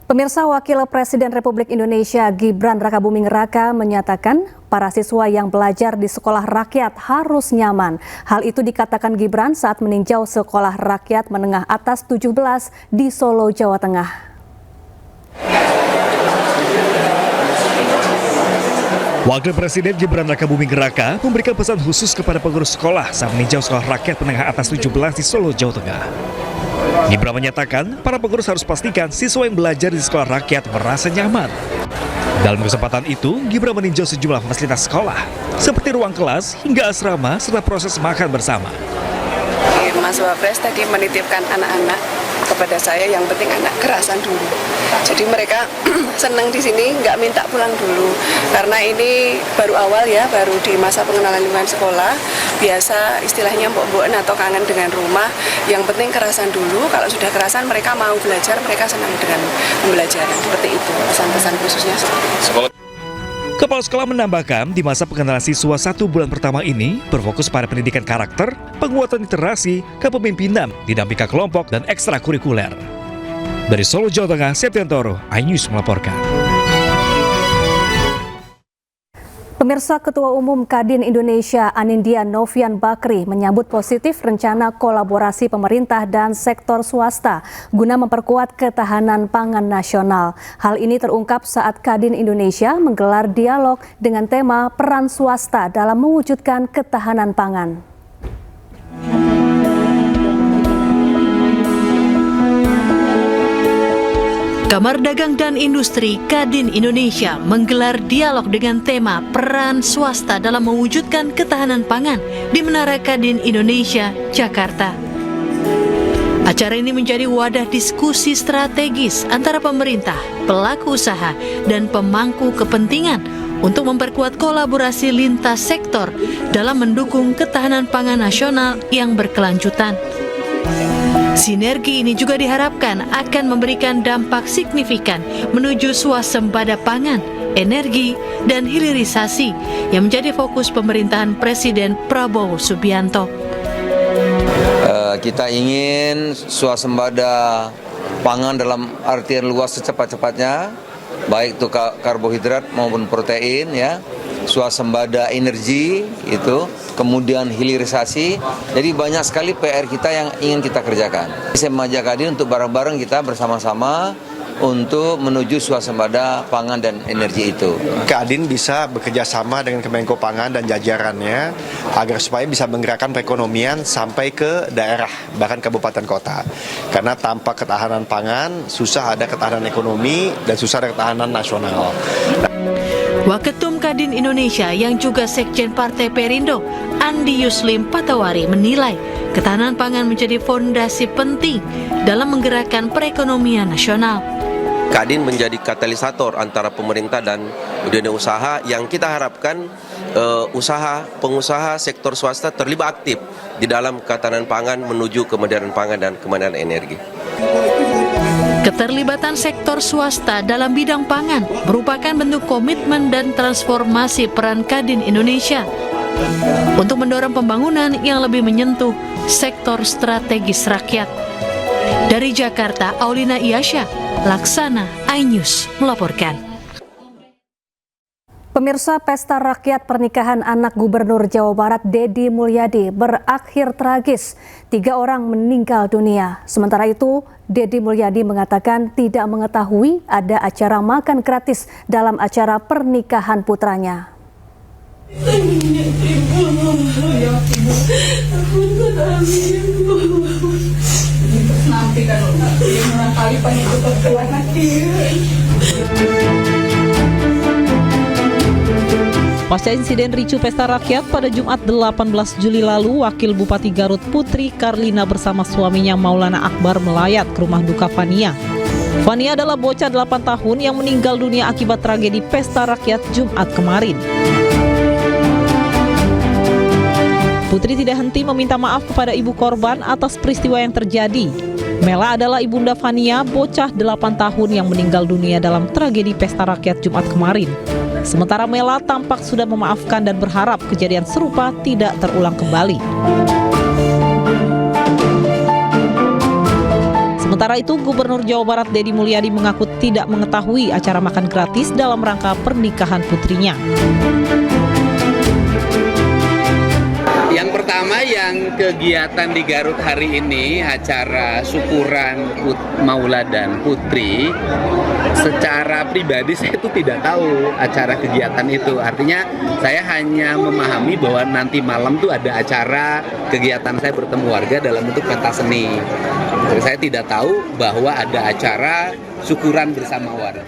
Pemirsa, Wakil Presiden Republik Indonesia Gibran Rakabuming Raka menyatakan para siswa yang belajar di sekolah rakyat harus nyaman. Hal itu dikatakan Gibran saat meninjau sekolah rakyat menengah atas 17 di Solo, Jawa Tengah. Wakil Presiden Gibran Rakabuming Raka memberikan pesan khusus kepada pengurus sekolah saat meninjau sekolah rakyat menengah atas 17 di Solo, Jawa Tengah. Gibran menyatakan para pengurus harus pastikan siswa yang belajar di sekolah rakyat merasa nyaman. Dalam kesempatan itu, Gibran meninjau sejumlah fasilitas sekolah, seperti ruang kelas hingga asrama serta proses makan bersama. Mas Wapres tadi menitipkan anak-anak kepada saya, yang penting anak kerasan dulu. Jadi mereka senang di sini, nggak minta pulang dulu. Karena ini baru awal ya, baru di masa pengenalan lingkungan sekolah. Biasa istilahnya mbok-mbokan atau kangen dengan rumah. Yang penting kerasan dulu, kalau sudah kerasan mereka mau belajar, mereka senang dengan pembelajaran. Seperti itu, pesan-pesan khususnya. Kepala sekolah menambahkan, di masa pengenalan siswa 1 bulan pertama ini berfokus pada pendidikan karakter, penguatan literasi, kepemimpinan, dinamika kelompok, dan ekstrakurikuler. Dari Solo, Jawa Tengah, Septiantoro, iNews melaporkan. Pemirsa, Ketua Umum Kadin Indonesia Anindya Novian Bakri menyambut positif rencana kolaborasi pemerintah dan sektor swasta guna memperkuat ketahanan pangan nasional. Hal ini terungkap saat Kadin Indonesia menggelar dialog dengan tema peran swasta dalam mewujudkan ketahanan pangan. Kamar Dagang dan Industri Kadin Indonesia menggelar dialog dengan tema peran swasta dalam mewujudkan ketahanan pangan di Menara Kadin Indonesia, Jakarta. Acara ini menjadi wadah diskusi strategis antara pemerintah, pelaku usaha, dan pemangku kepentingan untuk memperkuat kolaborasi lintas sektor dalam mendukung ketahanan pangan nasional yang berkelanjutan. Sinergi ini juga diharapkan akan memberikan dampak signifikan menuju swasembada pangan, energi, dan hilirisasi yang menjadi fokus pemerintahan Presiden Prabowo Subianto. Kita ingin swasembada pangan dalam artian luas secepat-cepatnya, baik itu karbohidrat maupun protein, ya, swasembada energi itu, kemudian hilirisasi. Jadi banyak sekali PR kita yang ingin kita kerjakan. Saya mengajak Kadin untuk bareng-bareng kita bersama-sama untuk menuju swasembada pangan dan energi itu. Kadin bisa bekerja sama dengan Kemenko Pangan dan jajarannya agar supaya bisa menggerakkan perekonomian sampai ke daerah, bahkan kabupaten kota. Karena tanpa ketahanan pangan, susah ada ketahanan ekonomi dan susah ada ketahanan nasional. Waketum Kadin Indonesia yang juga Sekjen Partai Perindo, Andi Yuslim Patawari, menilai ketahanan pangan menjadi fondasi penting dalam menggerakkan perekonomian nasional. Kadin menjadi katalisator antara pemerintah dan dunia usaha yang kita harapkan pengusaha sektor swasta terlibat aktif di dalam ketahanan pangan menuju kemandirian pangan dan kemandirian energi. Keterlibatan sektor swasta dalam bidang pangan merupakan bentuk komitmen dan transformasi peran Kadin Indonesia untuk mendorong pembangunan yang lebih menyentuh sektor strategis rakyat. Dari Jakarta, Aulina Iyasya, Laksana, iNews melaporkan. Pemirsa, pesta rakyat pernikahan anak Gubernur Jawa Barat Deddy Mulyadi berakhir tragis. 3 orang meninggal dunia. Sementara itu, Deddy Mulyadi mengatakan tidak mengetahui ada acara makan gratis dalam acara pernikahan putranya. Nanti kalau kali pengikut tertua nanti. Pasca insiden ricu pesta rakyat pada Jumat 18 Juli lalu, Wakil Bupati Garut Putri Karlina bersama suaminya Maulana Akbar melayat ke rumah duka Fania. Fania adalah bocah 8 tahun yang meninggal dunia akibat tragedi pesta rakyat Jumat kemarin. Putri tidak henti meminta maaf kepada ibu korban atas peristiwa yang terjadi. Mela adalah ibunda Fania, bocah 8 tahun yang meninggal dunia dalam tragedi pesta rakyat Jumat kemarin. Sementara Mela tampak sudah memaafkan dan berharap kejadian serupa tidak terulang kembali. Sementara itu, Gubernur Jawa Barat Deddy Mulyadi mengaku tidak mengetahui acara makan gratis dalam rangka pernikahan putrinya. Yang pertama, yang kegiatan di Garut hari ini, acara syukuran Maula dan Putri, secara pribadi saya itu tidak tahu acara kegiatan itu. Artinya saya hanya memahami bahwa nanti malam tuh ada acara kegiatan saya bertemu warga dalam bentuk pentas seni. Saya tidak tahu bahwa ada acara syukuran bersama warga.